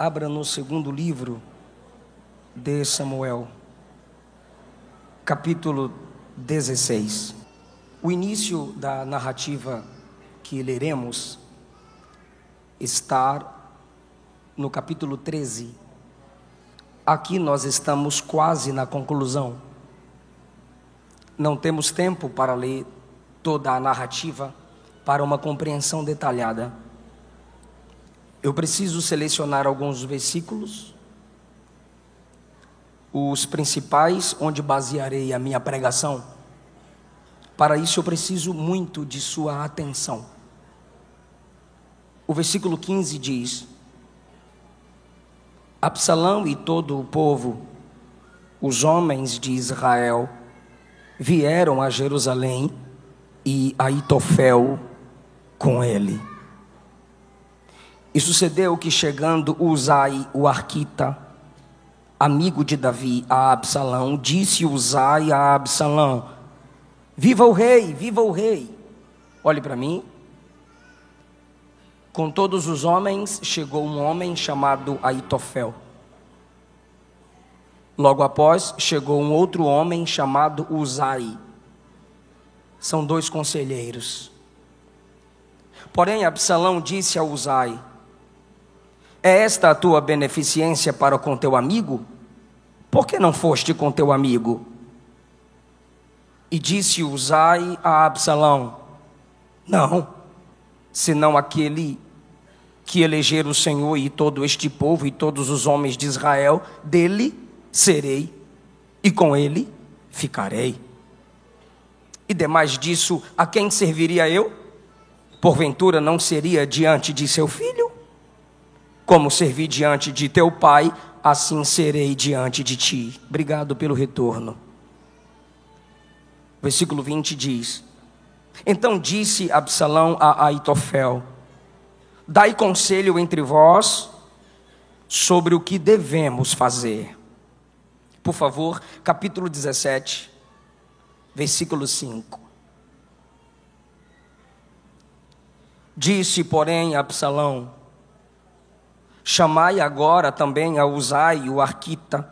Abra no segundo livro de Samuel, capítulo 16. O início da narrativa que leremos está no capítulo 13. Aqui nós estamos quase na conclusão. Não temos tempo para ler toda a narrativa para uma compreensão detalhada. Eu preciso selecionar alguns versículos, os principais, onde basearei a minha pregação. Para isso eu preciso muito de sua atenção. O versículo 15 diz: Absalão e todo o povo, os homens de Israel, vieram a Jerusalém e Aitofel com ele. E sucedeu que, chegando Uzai, o arquita, amigo de Davi, a Absalão, disse Uzai a Absalão: viva o rei, viva o rei. Olhe para mim. Com todos os homens chegou um homem chamado Aitofel. Logo após chegou um outro homem chamado Uzai. São dois conselheiros. Porém Absalão disse a Uzai: é esta a tua beneficência para com teu amigo? Por que não foste com teu amigo? E disse Uzai a Absalão: não, senão aquele que eleger o Senhor e todo este povo e todos os homens de Israel, dele serei e com ele ficarei. E demais disso, a quem serviria eu? Porventura não seria diante de seu filho? Como servi diante de teu pai, assim serei diante de ti. Obrigado pelo retorno. Versículo 20 diz: então disse Absalão a Aitofel: dai conselho entre vós sobre o que devemos fazer. Por favor, capítulo 17, versículo 5. Disse, porém, Absalão: chamai agora também a Uzai, o arquita,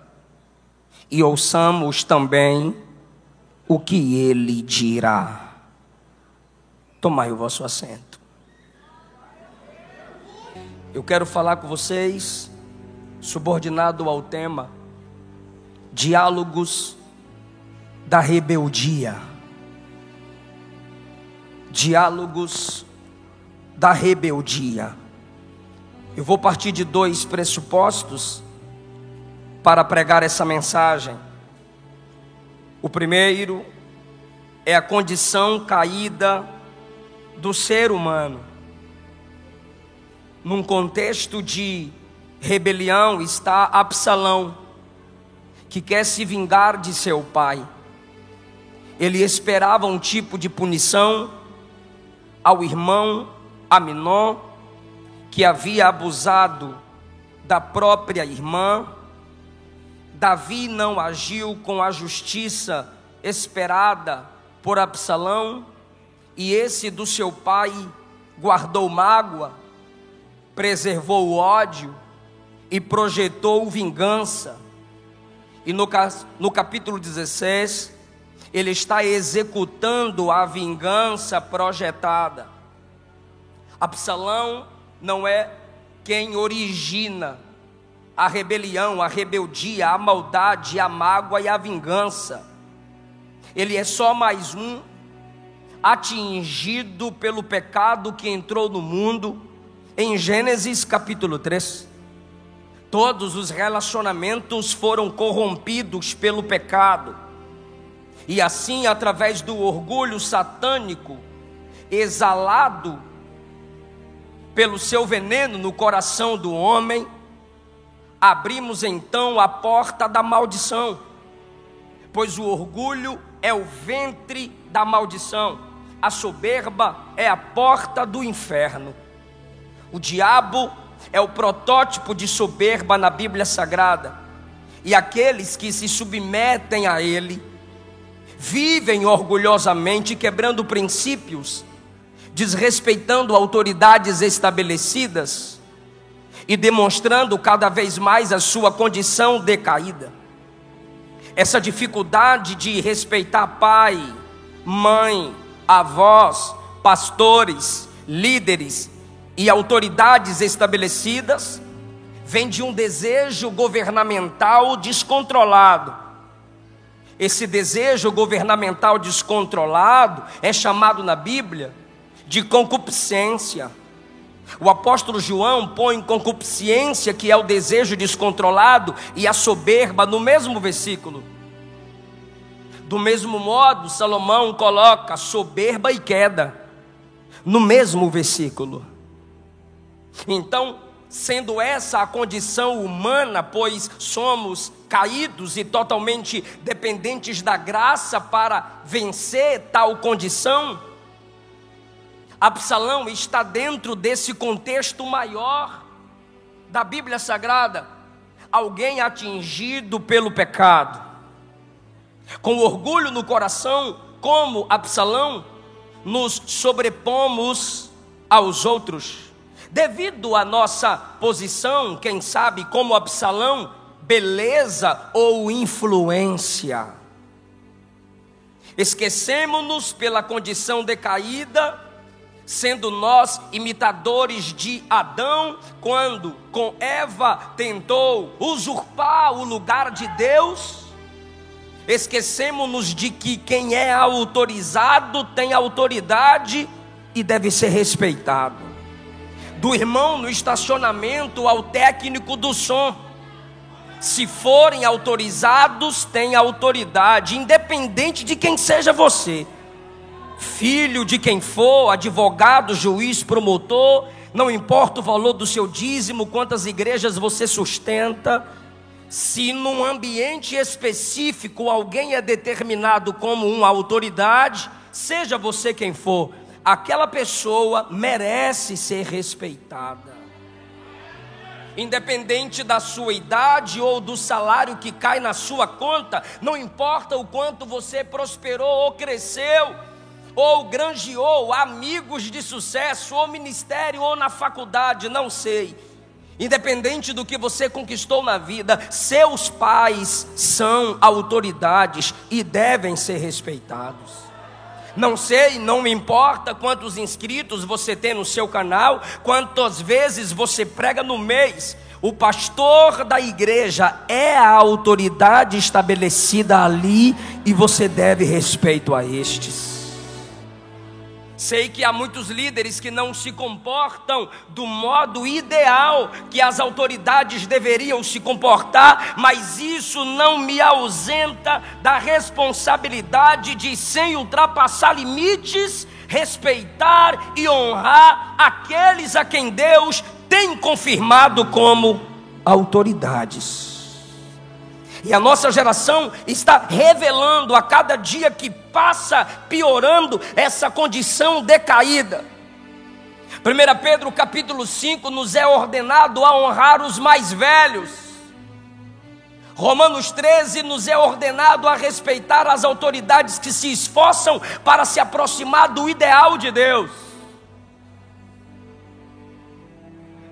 e ouçamos também o que ele dirá. Tomai o vosso assento. Eu quero falar com vocês, subordinado ao tema diálogos da rebeldia. Diálogos da rebeldia. Eu vou partir de dois pressupostos para pregar essa mensagem. O primeiro é a condição caída do ser humano. Num contexto de rebelião está Absalão, que quer se vingar de seu pai. Ele esperava um tipo de punição ao irmão Aminon, que havia abusado da própria irmã. Davi não agiu com a justiça esperada por Absalão, e esse do seu pai guardou mágoa, preservou o ódio e projetou vingança. E no capítulo 16, ele está executando a vingança projetada. Absalão não é quem origina a rebelião, a rebeldia, a maldade, a mágoa e a vingança. Ele é só mais um atingido pelo pecado que entrou no mundo. Em Gênesis capítulo 3, todos os relacionamentos foram corrompidos pelo pecado. E assim, através do orgulho satânico, exalado pelo seu veneno no coração do homem, abrimos então a porta da maldição, pois o orgulho é o ventre da maldição, a soberba é a porta do inferno. O diabo é o protótipo de soberba na Bíblia Sagrada, e aqueles que se submetem a ele vivem orgulhosamente, quebrando princípios, desrespeitando autoridades estabelecidas, e demonstrando cada vez mais a sua condição decaída. Essa dificuldade de respeitar pai, mãe, avós, pastores, líderes e autoridades estabelecidas vem de um desejo governamental descontrolado. Esse desejo governamental descontrolado é chamado na Bíblia de concupiscência. O apóstolo João põe concupiscência, que é o desejo descontrolado, e a soberba no mesmo versículo. Do mesmo modo, Salomão coloca soberba e queda no mesmo versículo. Então, sendo essa a condição humana, pois somos caídos e totalmente dependentes da graça para vencer tal condição, Absalão está dentro desse contexto maior da Bíblia Sagrada. Alguém atingido pelo pecado, com orgulho no coração, como Absalão, nos sobrepomos aos outros. Devido à nossa posição, quem sabe como Absalão, beleza ou influência. Esquecemos-nos pela condição decaída, sendo nós imitadores de Adão, quando com Eva tentou usurpar o lugar de Deus. Esquecemos-nos de que quem é autorizado tem autoridade e deve ser respeitado. Do irmão no estacionamento ao técnico do som, se forem autorizados, têm autoridade, independente de quem seja você. Filho de quem for, advogado, juiz, promotor, não importa o valor do seu dízimo, quantas igrejas você sustenta, se num ambiente específico alguém é determinado como uma autoridade, seja você quem for, aquela pessoa merece ser respeitada. Independente da sua idade ou do salário que cai na sua conta, não importa o quanto você prosperou ou cresceu, ou granjeou amigos de sucesso, ou ministério, ou na faculdade, não sei. Independente do que você conquistou na vida, seus pais são autoridades e devem ser respeitados. Não sei, não me importa quantos inscritos você tem no seu canal, quantas vezes você prega no mês. O pastor da igreja é a autoridade estabelecida ali e você deve respeito a estes. Sei que há muitos líderes que não se comportam do modo ideal que as autoridades deveriam se comportar, mas isso não me ausenta da responsabilidade de, sem ultrapassar limites, respeitar e honrar aqueles a quem Deus tem confirmado como autoridades. E a nossa geração está revelando a cada dia que passa, piorando essa condição decaída. 1 Pedro capítulo 5 nos é ordenado a honrar os mais velhos. Romanos 13 nos é ordenado a respeitar as autoridades que se esforçam para se aproximar do ideal de Deus.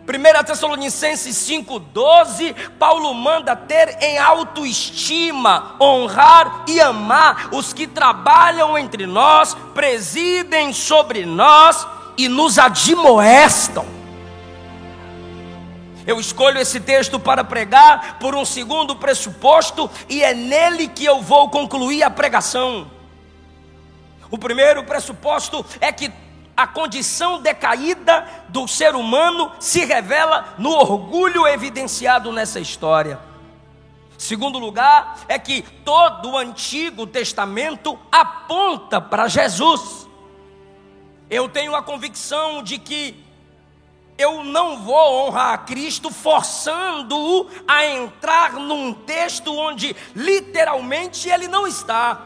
1 Tessalonicenses 5,12, Paulo manda ter em autoestima, honrar e amar os que trabalham entre nós, presidem sobre nós e nos admoestam. Eu escolho esse texto para pregar por um segundo pressuposto, e é nele que eu vou concluir a pregação. O primeiro pressuposto é que a condição decaída do ser humano se revela no orgulho evidenciado nessa história. Segundo lugar, é que todo o Antigo Testamento aponta para Jesus. Eu tenho a convicção de que eu não vou honrar a Cristo forçando-o a entrar num texto onde literalmente ele não está.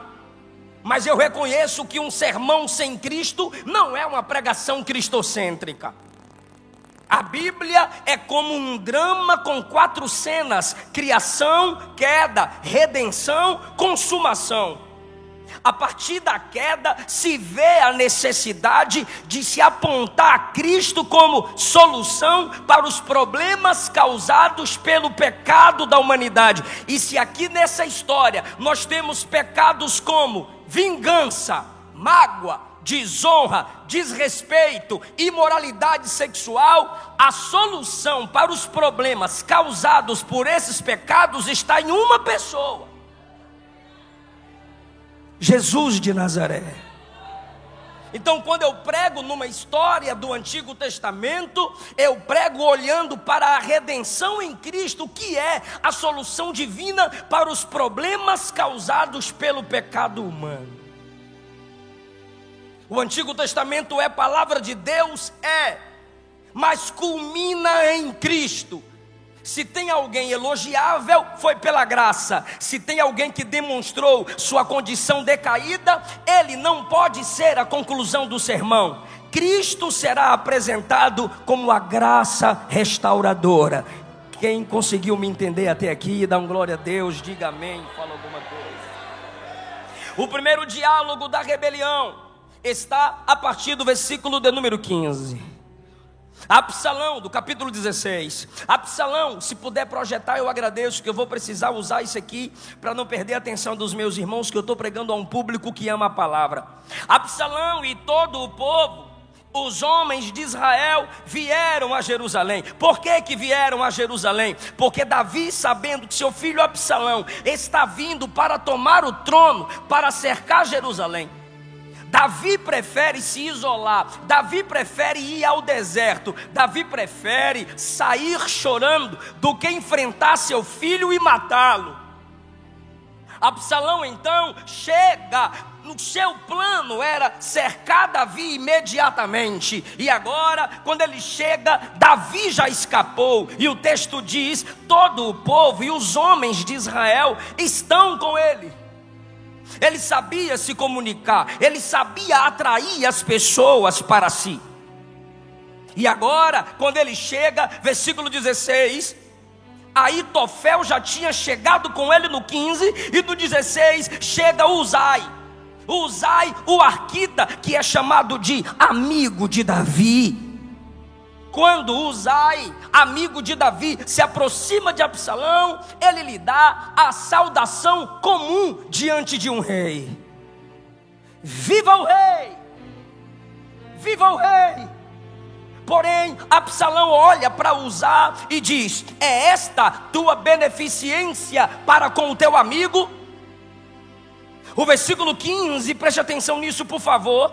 Mas eu reconheço que um sermão sem Cristo não é uma pregação cristocêntrica. A Bíblia é como um drama com 4 cenas: criação, queda, redenção, consumação. A partir da queda se vê a necessidade de se apontar a Cristo como solução para os problemas causados pelo pecado da humanidade. E se aqui nessa história nós temos pecados como vingança, mágoa, desonra, desrespeito, imoralidade sexual, a solução para os problemas causados por esses pecados está em uma pessoa: Jesus de Nazaré. Então, quando eu prego numa história do Antigo Testamento, eu prego olhando para a redenção em Cristo, que é a solução divina para os problemas causados pelo pecado humano. O Antigo Testamento é palavra de Deus, mas culmina em Cristo. Se tem alguém elogiável, foi pela graça. Se tem alguém que demonstrou sua condição decaída, ele não pode ser a conclusão do sermão. Cristo será apresentado como a graça restauradora. Quem conseguiu me entender até aqui, dá um glória a Deus, diga amém, fala alguma coisa. O primeiro diálogo da rebelião está a partir do versículo de número 15. Absalão, do capítulo 16. Absalão, se puder projetar, eu agradeço, que eu vou precisar usar isso aqui para não perder a atenção dos meus irmãos, que eu estou pregando a um público que ama a palavra. Absalão e todo o povo, os homens de Israel, vieram a Jerusalém. Por que vieram a Jerusalém? Porque Davi, sabendo que seu filho Absalão está vindo para tomar o trono, para cercar Jerusalém, Davi prefere se isolar, Davi prefere ir ao deserto, Davi prefere sair chorando do que enfrentar seu filho e matá-lo. Absalão então chega, no seu plano era cercar Davi imediatamente, e agora quando ele chega, Davi já escapou, e o texto diz: todo o povo e os homens de Israel estão com ele. Ele sabia se comunicar, ele sabia atrair as pessoas para si. E agora, quando ele chega, versículo 16, Aitofel já tinha chegado com ele no 15, e no 16 chega Uzai, o arquita, que é chamado de amigo de Davi. Quando Uzai, amigo de Davi, se aproxima de Absalão, ele lhe dá a saudação comum diante de um rei: viva o rei! Viva o rei! Porém, Absalão olha para Uzai e diz: é esta tua beneficência para com o teu amigo? O versículo 15, preste atenção nisso por favor,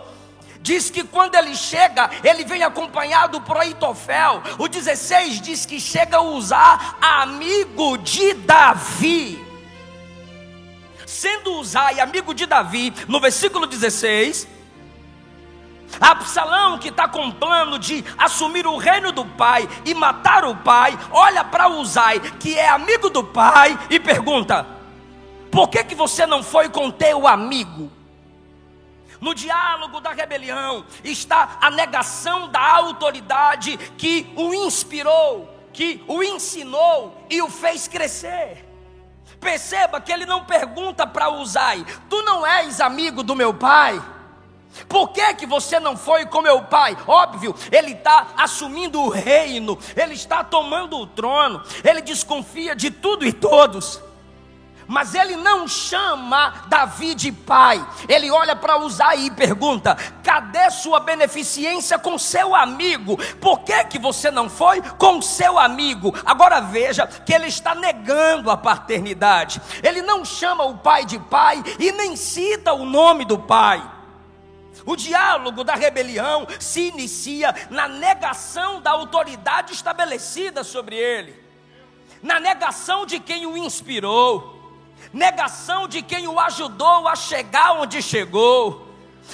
diz que quando ele chega, ele vem acompanhado por Aitofel. O 16 diz que chega Uzai, amigo de Davi. Sendo Uzai amigo de Davi, no versículo 16, Absalão, que está com plano de assumir o reino do pai e matar o pai, olha para Uzai, que é amigo do pai, e pergunta: por que você não foi com teu amigo? No diálogo da rebelião está a negação da autoridade que o inspirou, que o ensinou e o fez crescer. Perceba que ele não pergunta para Uzai: tu não és amigo do meu pai? Por que você não foi com meu pai? Óbvio, ele está assumindo o reino, ele está tomando o trono, ele desconfia de tudo e todos. Mas ele não chama Davi de pai. Ele olha para Uzai e pergunta: cadê sua beneficência com seu amigo? Por que você não foi com seu amigo? Agora veja que ele está negando a paternidade. Ele não chama o pai de pai e nem cita o nome do pai. O diálogo da rebelião se inicia na negação da autoridade estabelecida sobre ele, na negação de quem o inspirou, negação de quem o ajudou a chegar onde chegou,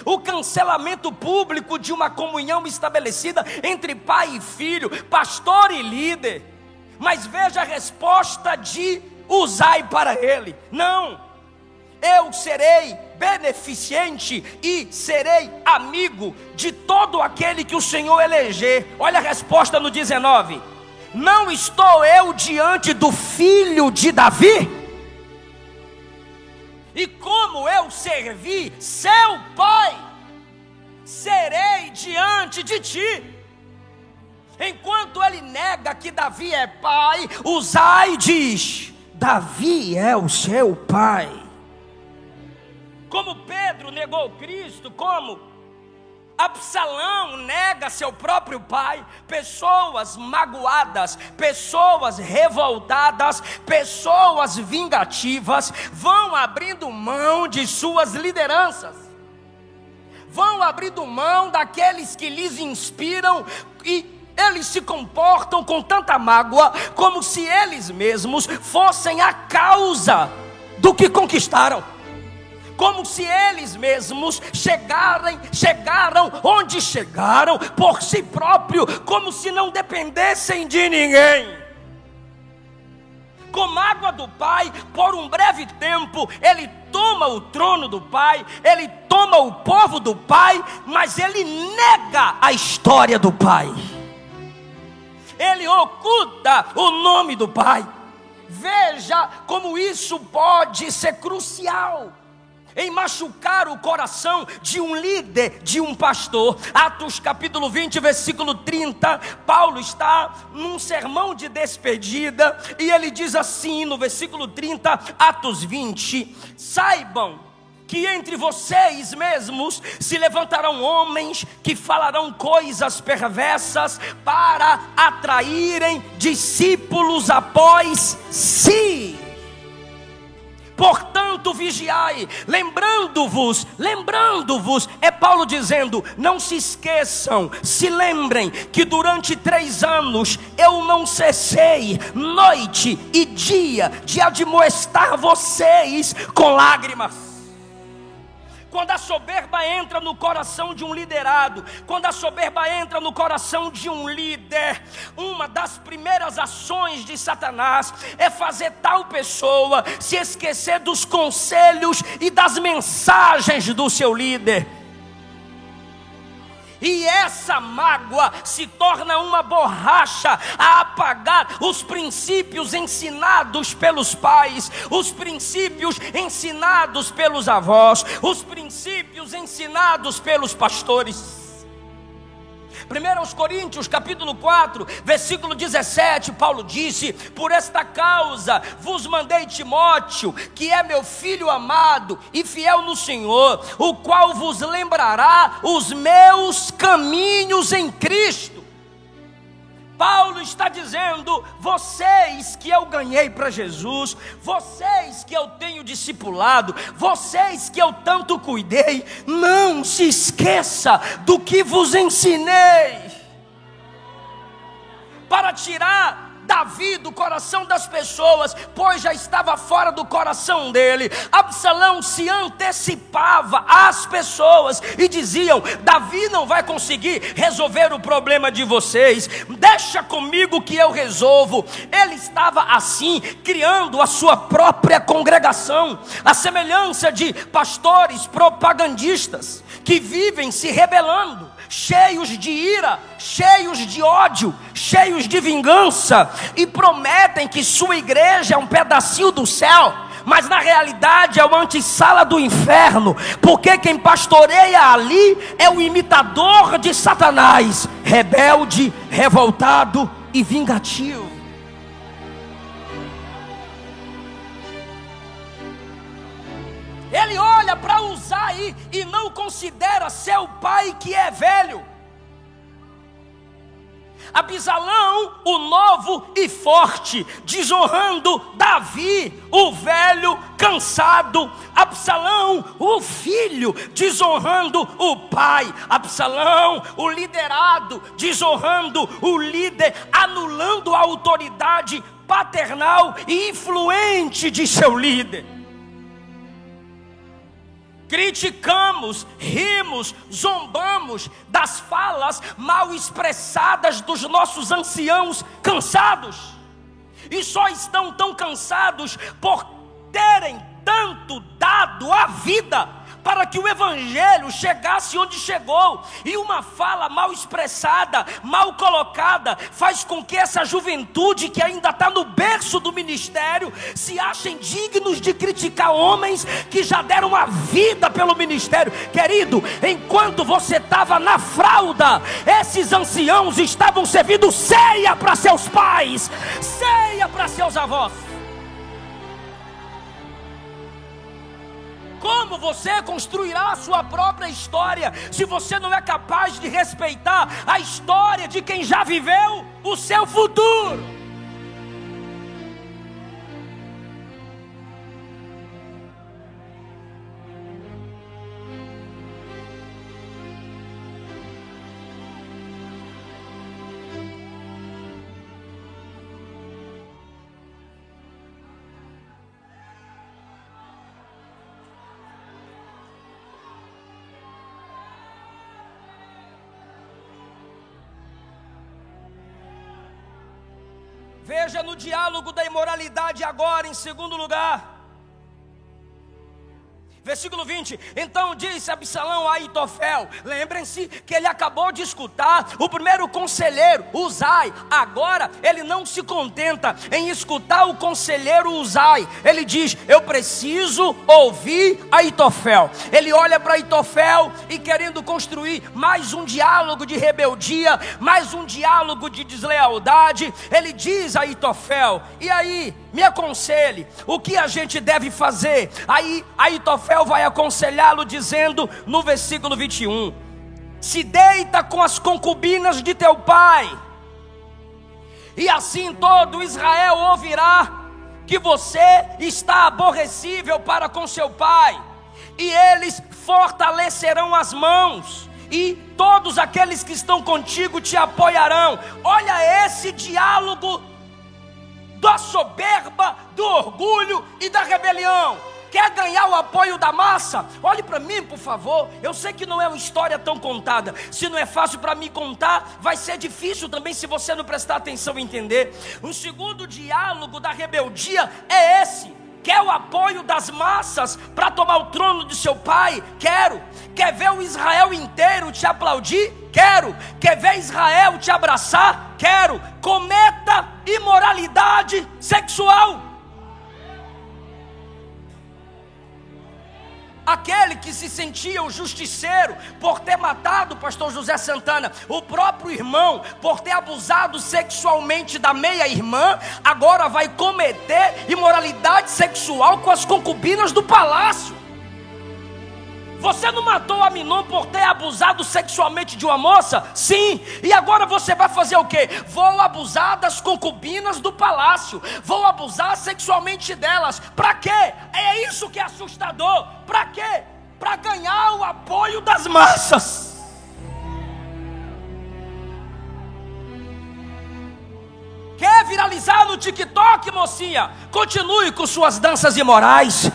o cancelamento público de uma comunhão estabelecida entre pai e filho, pastor e líder. Mas veja a resposta de Uzai para ele: não, eu serei beneficente e serei amigo de todo aquele que o Senhor eleger. Olha a resposta no 19: não estou eu diante do filho de Davi? e como eu servi seu pai, serei diante de ti. Enquanto ele nega que Davi é pai, Uzai diz: Davi é o seu pai. Como Pedro negou Cristo, como Absalão nega seu próprio pai, pessoas magoadas, pessoas revoltadas, pessoas vingativas vão abrindo mão de suas lideranças, vão abrindo mão daqueles que lhes inspiram, e eles se comportam com tanta mágoa, como se eles mesmos fossem a causa do que conquistaram, como se eles mesmos chegaram onde chegaram por si próprio, como se não dependessem de ninguém. Com mágoa do pai, por um breve tempo, ele toma o trono do pai, ele toma o povo do pai, mas ele nega a história do pai. Ele oculta o nome do pai. Veja como isso pode ser crucial em machucar o coração de um líder, de um pastor. Atos capítulo 20, versículo 30, Paulo está num sermão de despedida, e ele diz assim no versículo 30, Atos 20: saibam que entre vocês mesmos se levantarão homens que falarão coisas perversas para atraírem discípulos após si. Portanto, vigiai, lembrando-vos, é Paulo dizendo: não se esqueçam, se lembrem que durante 3 anos eu não cessei, noite e dia, de admoestar vocês com lágrimas. Quando a soberba entra no coração de um liderado, quando a soberba entra no coração de um líder, uma das primeiras ações de Satanás é fazer tal pessoa se esquecer dos conselhos e das mensagens do seu líder. E essa mágoa se torna uma borracha a apagar os princípios ensinados pelos pais, os princípios ensinados pelos avós, os princípios ensinados pelos pastores. 1 Coríntios capítulo 4, versículo 17, Paulo disse: por esta causa vos mandei Timóteo, que é meu filho amado e fiel no Senhor, o qual vos lembrará os meus caminhos em Cristo. Paulo está dizendo: vocês que eu ganhei para Jesus, vocês que eu tenho discipulado, vocês que eu tanto cuidei, não se esqueça do que vos ensinei. Para tirar Davi do coração das pessoas, pois já estava fora do coração dele, Absalão se antecipava às pessoas e diziam: Davi não vai conseguir resolver o problema de vocês, deixa comigo que eu resolvo. Ele estava assim criando a sua própria congregação, a semelhança de pastores propagandistas que vivem se rebelando, cheios de ira, cheios de ódio, cheios de vingança, e prometem que sua igreja é um pedacinho do céu, mas na realidade é uma antessala do inferno, porque quem pastoreia ali é o imitador de Satanás, rebelde, revoltado e vingativo. Ele olha para Uzai e não considera seu pai, que é velho. Absalão, o novo e forte, desonrando Davi, o velho cansado. Absalão, o filho, desonrando o pai. Absalão, o liderado, desonrando o líder, anulando a autoridade paternal e influente de seu líder. Criticamos, rimos, zombamos das falas mal expressadas dos nossos anciãos cansados, e só estão tão cansados por terem tanto dado a vida para que o evangelho chegasse onde chegou. E uma fala mal expressada, mal colocada, faz com que essa juventude que ainda está no berço do ministério se achem dignos de criticar homens que já deram a vida pelo ministério. Querido, enquanto você estava na fralda, esses anciãos estavam servindo ceia para seus pais, ceia para seus avós. Como você construirá a sua própria história se você não é capaz de respeitar a história de quem já viveu o seu futuro? Veja no diálogo da imoralidade agora, em segundo lugar. Versículo 20, então disse Absalão a Aitofel, lembrem-se que ele acabou de escutar o primeiro conselheiro, Uzai. Agora ele não se contenta em escutar o conselheiro Uzai, ele diz, eu preciso ouvir Aitofel. Ele olha para Aitofel e querendo construir mais um diálogo de rebeldia, mais um diálogo de deslealdade, ele diz a Aitofel, e aí, me aconselhe, o que a gente deve fazer? Aí Aitofel vai aconselhá-lo dizendo no versículo 21, se deita com as concubinas de teu pai, e assim todo Israel ouvirá que você está aborrecível para com seu pai, e eles fortalecerão as mãos, e todos aqueles que estão contigo te apoiarão. Olha esse diálogo da soberba, do orgulho e da rebelião. Quer ganhar o apoio da massa? Olhe para mim, por favor. Eu sei que não é uma história tão contada. Se não é fácil para mim contar, vai ser difícil também se você não prestar atenção e entender. O segundo diálogo da rebeldia é esse. Quer o apoio das massas para tomar o trono de seu pai? Quero. Quer ver o Israel inteiro te aplaudir? Quero. Quer ver Israel te abraçar? Quero. Cometa imoralidade sexual. Aquele que se sentia o justiceiro por ter matado o pastor José Santana, o próprio irmão, por ter abusado sexualmente da meia-irmã, agora vai cometer imoralidade sexual com as concubinas do palácio. Você não matou Aminon por ter abusado sexualmente de uma moça? Sim. E agora você vai fazer o quê? Vou abusar das concubinas do palácio. Vou abusar sexualmente delas. Para quê? É isso que é assustador. Para quê? Para ganhar o apoio das massas. Quer viralizar no TikTok, mocinha? Continue com suas danças imorais.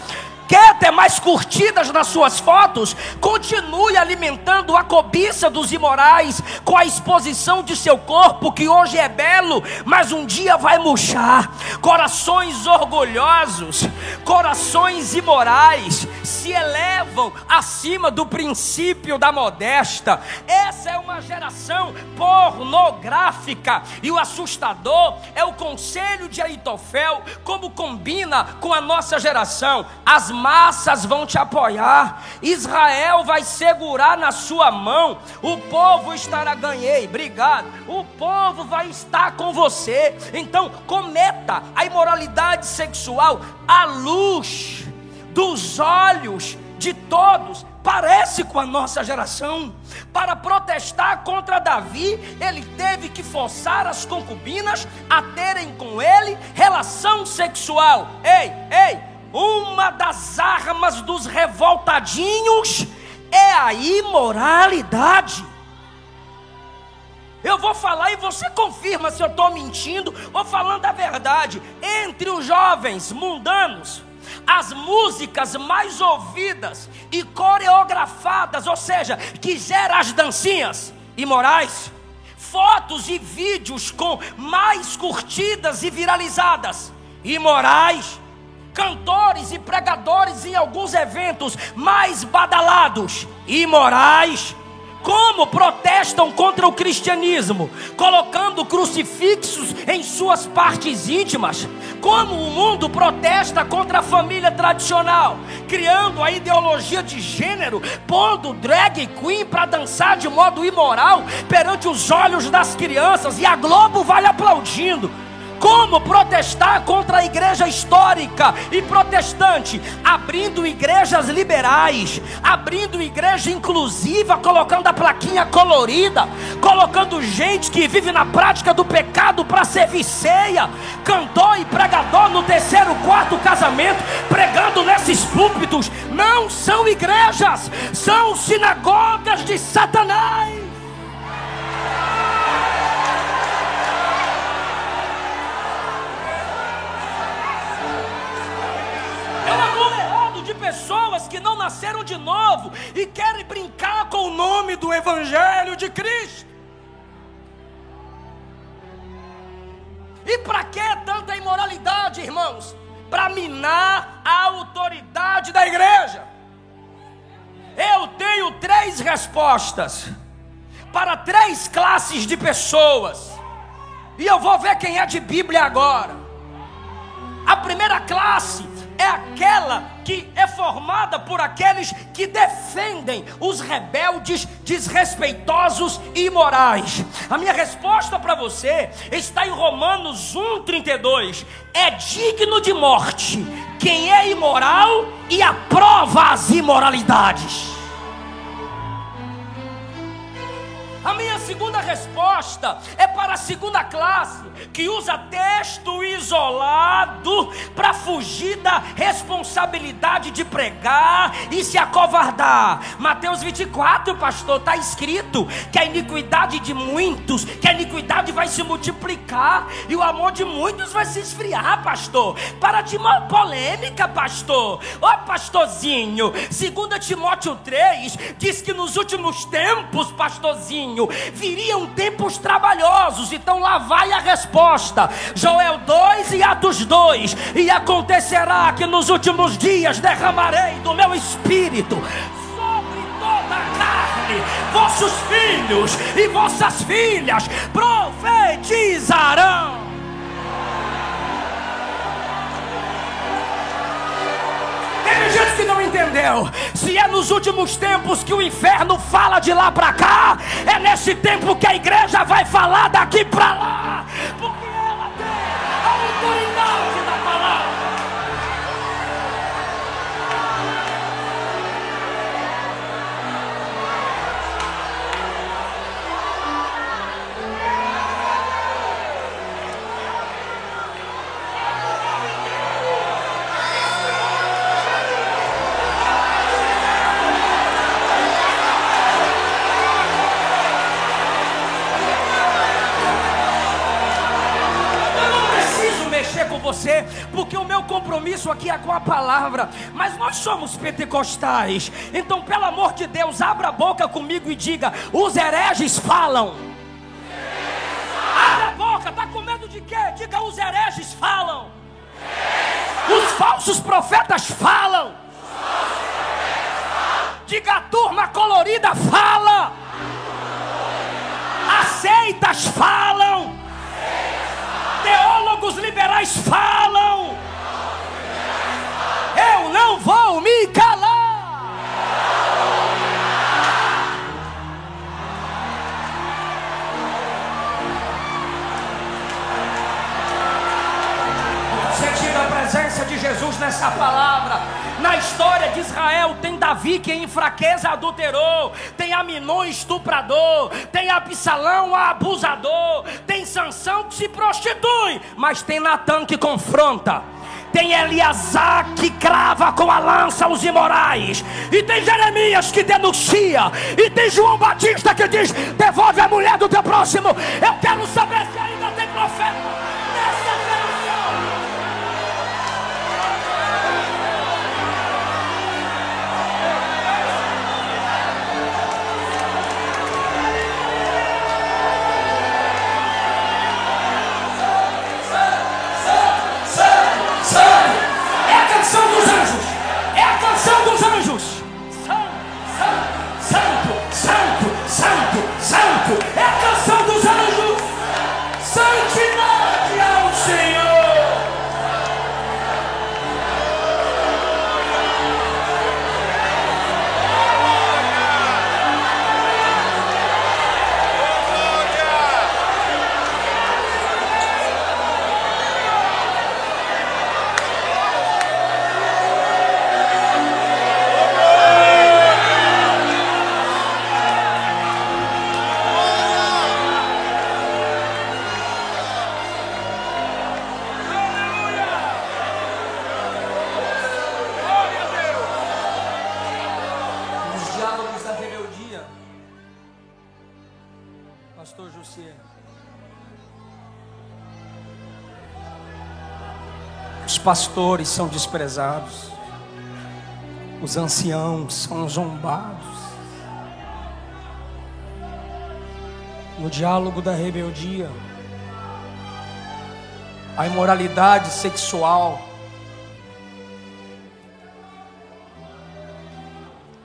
Quer ter mais curtidas nas suas fotos? Continue alimentando a cobiça dos imorais com a exposição de seu corpo, que hoje é belo, mas um dia vai murchar. Corações orgulhosos, corações imorais se elevam acima do princípio da modesta. Essa é uma geração pornográfica, e o assustador é o conselho de Aitofel, como combina com a nossa geração. As massas vão te apoiar, Israel vai segurar na sua mão, o povo estará, ganhei, obrigado, o povo vai estar com você. Então cometa a imoralidade sexual à luz dos olhos de todos. Parece com a nossa geração. Para protestar contra Davi, ele teve que forçar as concubinas a terem com ele relação sexual. Uma das armas dos revoltadinhos é a imoralidade. Eu vou falar e você confirma se eu estou mentindo ou falando a verdade. Entre os jovens mundanos, as músicas mais ouvidas e coreografadas, ou seja, que geram as dancinhas imorais, fotos e vídeos com mais curtidas e viralizadas, imorais. cantores e pregadores em alguns eventos mais badalados, imorais, como protestam contra o cristianismo, colocando crucifixos em suas partes íntimas, como o mundo protesta contra a família tradicional, criando a ideologia de gênero, pondo drag queen para dançar de modo imoral perante os olhos das crianças, e a Globo vai aplaudindo. Como protestar contra a igreja histórica e protestante, abrindo igrejas liberais, abrindo igreja inclusiva, colocando a plaquinha colorida, colocando gente que vive na prática do pecado para servir ceia, cantor e pregador no terceiro, quarto casamento, pregando nesses púlpitos. Não são igrejas, são sinagogas de Satanás. De pessoas que não nasceram de novo e querem brincar com o nome do Evangelho de Cristo. E para que tanta imoralidade, irmãos? Para minar a autoridade da igreja. Eu tenho 3 respostas para 3 classes de pessoas, e eu vou ver quem é de Bíblia agora. A primeira classe é aquela que é formada por aqueles que defendem os rebeldes, desrespeitosos e imorais. A minha resposta para você está em Romanos 1,32. É digno de morte quem é imoral e aprova as imoralidades. A minha segunda resposta é para a segunda classe, que usa texto isolado para fugir da responsabilidade de pregar e se acovardar. Mateus 24, pastor, está escrito que a iniquidade de muitos, que a iniquidade vai se multiplicar e o amor de muitos vai se esfriar, pastor. Para de uma polêmica, pastor. Ó, pastorzinho, 2 Timóteo 3 diz que nos últimos tempos, pastorzinho, viriam tempos trabalhosos. Então lá vai a resposta, Joel 2 e Atos 2. E acontecerá que nos últimos dias derramarei do meu espírito sobre toda a carne. Vossos filhos e vossas filhas profetizarão. Tem gente que não entendeu. Se é nos últimos tempos que o inferno fala de lá para cá, é nesse tempo que a igreja vai falar daqui para lá, porque ela tem a autoridade da palavra. Você, porque o meu compromisso aqui é com a palavra, mas nós somos pentecostais. Então, pelo amor de Deus, abra a boca comigo e diga: os hereges falam. Abra a boca, tá com medo de quê? Diga: os hereges falam. Os falsos profetas falam. Diga: a turma colorida fala. As seitas falam. Teólogos liberais falam. Eu não vou me calar. Sentindo a presença de Jesus nessa palavra. Na história de Israel tem Davi que em fraqueza adulterou, tem Aminon estuprador, tem Absalão abusador, tem Sansão que se prostitui, mas tem Natã que confronta, tem Eleazar que crava com a lança os imorais, e tem Jeremias que denuncia, e tem João Batista que diz: devolve a mulher do teu próximo. Eu quero saber se ainda tem profeta nessa geração. você. Os pastores são desprezados, os anciãos são zombados. No diálogo da rebeldia, a imoralidade sexual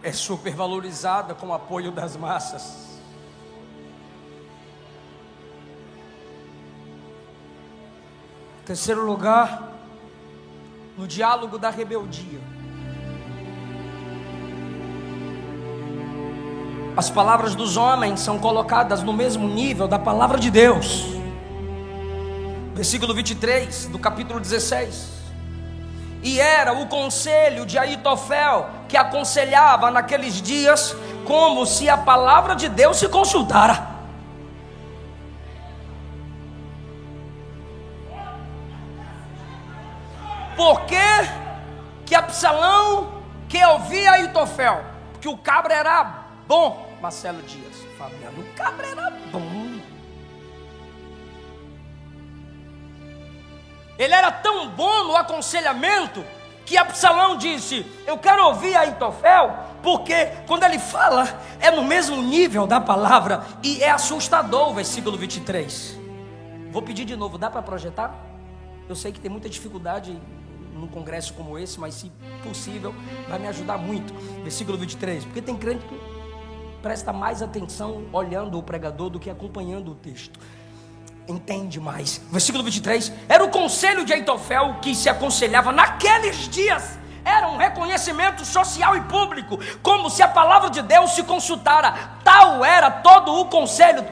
é supervalorizada com o apoio das massas. Terceiro lugar, no diálogo da rebeldia, as palavras dos homens são colocadas no mesmo nível da palavra de Deus. Versículo 23 do capítulo 16. E era o conselho de Aitofel que aconselhava naqueles dias, como se a palavra de Deus se consultara. Por que Absalão quer ouvir Aitofel? Porque o cabra era bom. Marcelo Dias, Fabiano, o cabra era bom. Ele era tão bom no aconselhamento que Absalão disse: eu quero ouvir Aitofel, porque quando ele fala é no mesmo nível da palavra. E é assustador o versículo 23. Vou pedir de novo, dá para projetar? Eu sei que tem muita dificuldade num congresso como esse, mas se possível vai me ajudar muito. Versículo 23, porque tem crente que presta mais atenção olhando o pregador do que acompanhando o texto. Entende mais. Versículo 23, era o conselho de Aitofel que se aconselhava naqueles dias. Era um reconhecimento social e público, como se a palavra de Deus se consultara. Tal era todo o conselho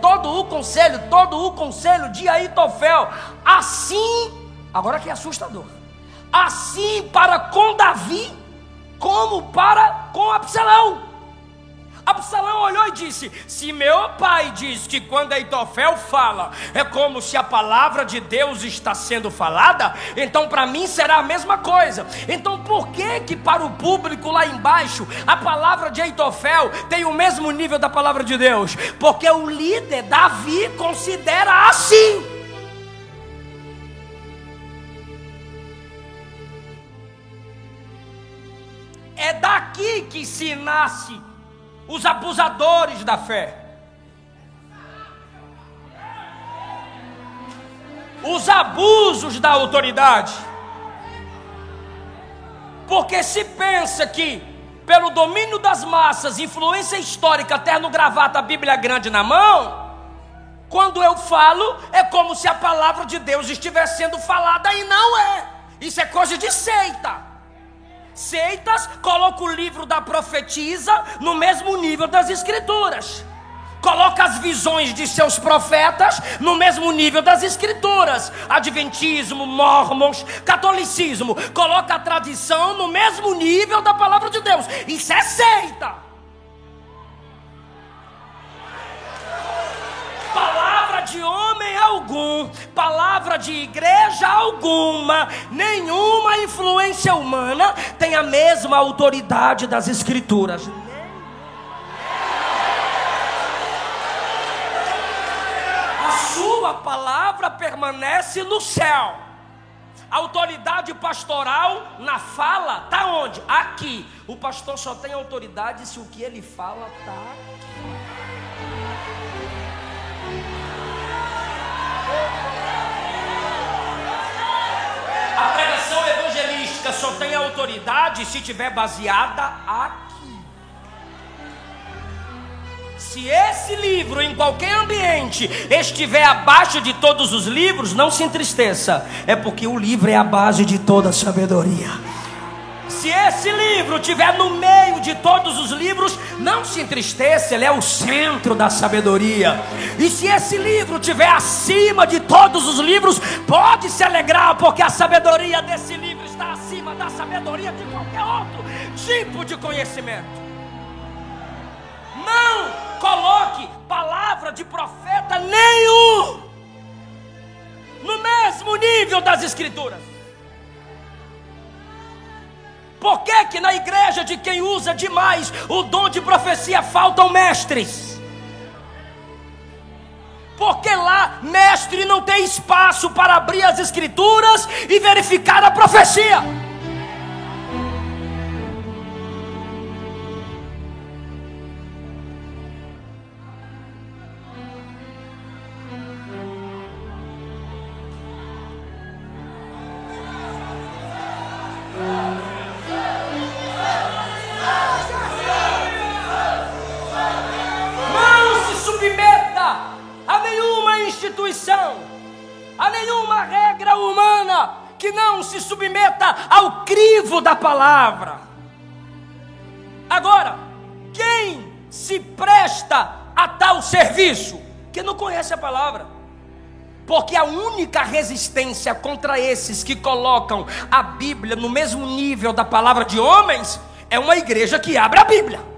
de Aitofel. Assim, agora que é assustador, assim para com Davi, como para com Absalão. Absalão olhou e disse: se meu pai diz que quando Aitofel fala é como se a palavra de Deus está sendo falada, então para mim será a mesma coisa. Então por que para o público lá embaixo a palavra de Aitofel tem o mesmo nível da palavra de Deus? Porque o líder Davi considera assim. É daqui que se nasce os abusadores da fé, os abusos da autoridade. Porque se pensa que pelo domínio das massas, influência histórica, terno, gravata, Bíblia grande na mão, quando eu falo é como se a palavra de Deus estivesse sendo falada, e não é. Isso é coisa de seita. Seitas colocam o livro da profetisa no mesmo nível das escrituras. Coloca as visões de seus profetas no mesmo nível das escrituras. Adventismo, mormons, catolicismo, coloca a tradição no mesmo nível da palavra de Deus. Isso é seita. Palavra de homem algum, palavra de igreja alguma, nenhuma influência humana tem a mesma autoridade das escrituras. A sua palavra permanece no céu. A autoridade pastoral na fala está onde? Aqui. O pastor só tem autoridade se o que ele fala está aqui. A pregação evangelística só tem autoridade se estiver baseada aqui. Se esse livro em qualquer ambiente estiver abaixo de todos os livros, não se entristeça, é porque o livro é a base de toda a sabedoria. Se esse livro estiver no meio de todos os livros, não se entristeça, ele é o centro da sabedoria. E se esse livro estiver acima de todos os livros, pode se alegrar, porque a sabedoria desse livro está acima da sabedoria de qualquer outro tipo de conhecimento. Não coloque palavra de profeta nenhum no mesmo nível das escrituras. Por que na igreja de quem usa demais o dom de profecia faltam mestres? porque lá, mestre, não tem espaço para abrir as escrituras e verificar a profecia. A nenhuma instituição, a nenhuma regra humana que não se submeta ao crivo da palavra. Agora, quem se presta a tal serviço? Que não conhece a palavra. Porque a única resistência contra esses que colocam a Bíblia no mesmo nível da palavra de homens é uma igreja que abre a Bíblia.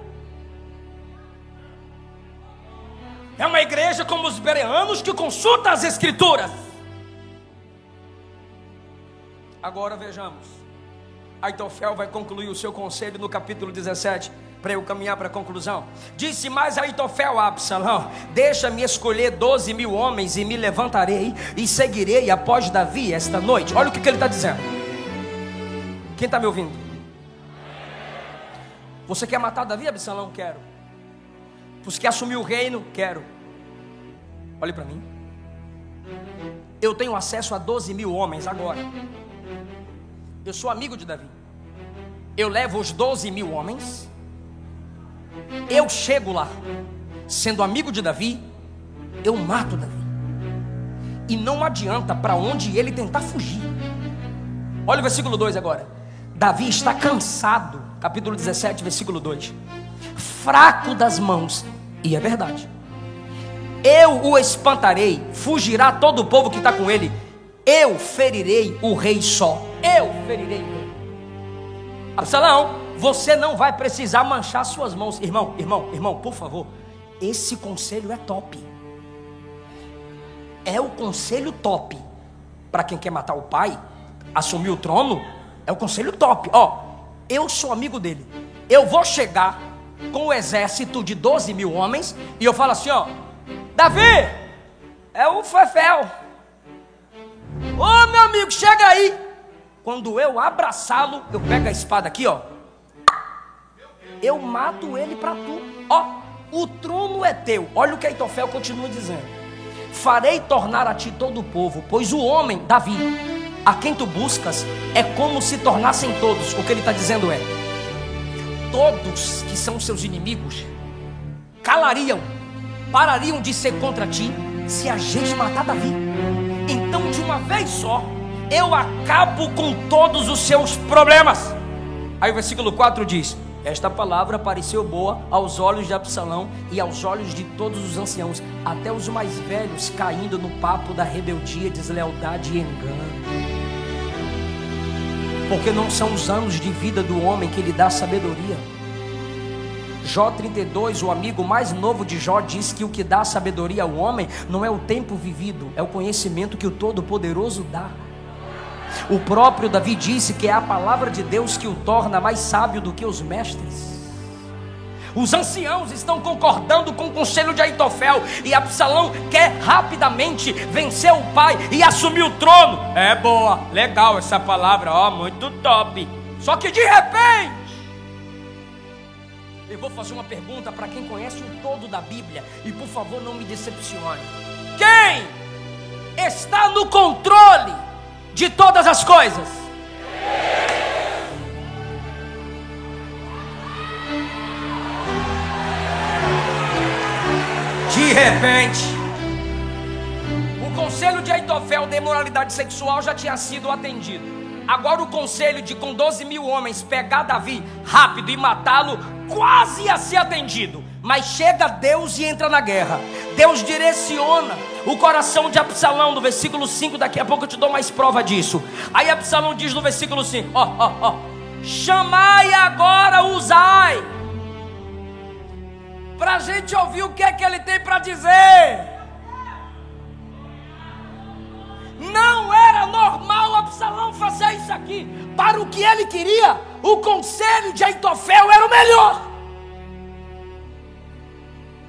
É uma igreja como os bereanos que consulta as escrituras. Agora vejamos. Aitofel vai concluir o seu conselho no capítulo 17, para eu caminhar para a conclusão. Disse mais Aitofel a Absalão: deixa-me escolher 12.000 homens e me levantarei e seguirei após Davi esta noite. Olha o que ele está dizendo. Quem está me ouvindo? Você quer matar Davi, Absalão? Quero. Você quer assumir o reino? Quero. Olhe para mim. Eu tenho acesso a 12.000 homens agora. Eu sou amigo de Davi. Eu levo os 12.000 homens. Eu chego lá. Sendo amigo de Davi, eu mato Davi. E não adianta para onde ele tentar fugir. Olha o versículo 2 agora. Davi está cansado. Capítulo 17, versículo 2. Fraco das mãos. E é verdade. Eu o espantarei, fugirá todo o povo que está com ele. Eu ferirei o rei só. Eu ferirei o rei. Absalão, você não vai precisar manchar suas mãos. Irmão, por favor. Esse conselho é top. É o conselho top. Para quem quer matar o pai, assumir o trono, é o conselho top. Ó, eu sou amigo dele. Eu vou chegar com o exército de 12.000 homens e eu falo assim, ó: Davi, é o Fefel. Ô meu amigo, chega aí. Quando eu abraçá-lo, eu pego a espada aqui, ó. Eu mato ele para tu. Ó, o trono é teu. Olha o que Aitofel continua dizendo: farei tornar a ti todo o povo, pois o homem, Davi, a quem tu buscas, é como se tornassem todos. O que ele está dizendo é: todos que são seus inimigos calariam, parariam de ser contra ti, se a gente matar Davi. Então, de uma vez só, eu acabo com todos os seus problemas. Aí o versículo 4 diz: esta palavra pareceu boa aos olhos de Absalão e aos olhos de todos os anciãos, até os mais velhos caindo no papo da rebeldia, deslealdade e engano. Porque não são os anos de vida do homem que lhe dá sabedoria. Jó 32, o amigo mais novo de Jó, diz que o que dá sabedoria ao homem não é o tempo vivido, é o conhecimento que o Todo-Poderoso dá. O próprio Davi disse que é a palavra de Deus que o torna mais sábio do que os mestres. Os anciãos estão concordando com o conselho de Aitofel, e Absalão quer rapidamente vencer o pai e assumir o trono. É boa, legal essa palavra, ó, muito top. Só que de repente, eu vou fazer uma pergunta para quem conhece o todo da Bíblia, e por favor não me decepcione: quem está no controle de todas as coisas? De repente, o conselho de Aitofel de imoralidade sexual já tinha sido atendido. Agora o conselho de com 12.000 homens pegar Davi rápido e matá-lo quase ia ser atendido. Mas chega Deus e entra na guerra. Deus direciona o coração de Absalão no versículo 5. Daqui a pouco eu te dou mais prova disso. Aí Absalão diz no versículo 5: chamai agora Uzai, para a gente ouvir o que é que ele tem para dizer. Não era normal Absalão fazer isso aqui. Para o que ele queria, o conselho de Aitofel era o melhor.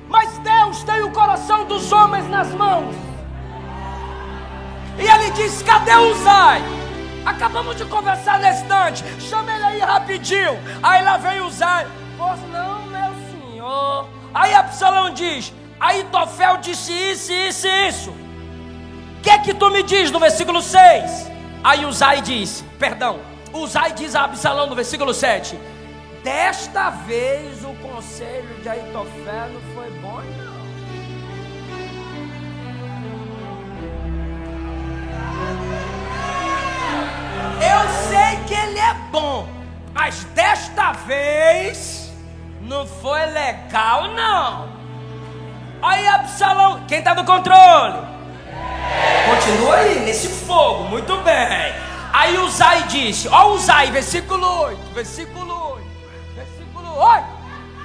Mas Deus tem o coração dos homens nas mãos. E ele diz: cadê Uzai? Acabamos de conversar nesse instante, chama ele aí rapidinho. Aí lá vem Uzai: pois não, meu senhor. Aí Absalão diz: Aitofel disse isso, isso e isso. O que é que tu me diz no versículo 6? Aí Uzai diz a Absalão no versículo 7: desta vez o conselho de Aitofel não foi bom, não. Eu sei que ele é bom, mas desta vez não foi legal, não. Aí Absalão, quem está no controle? Continua aí, nesse fogo, muito bem. Aí Uzai disse, ó Uzai, versículo 8, versículo 8, versículo 8,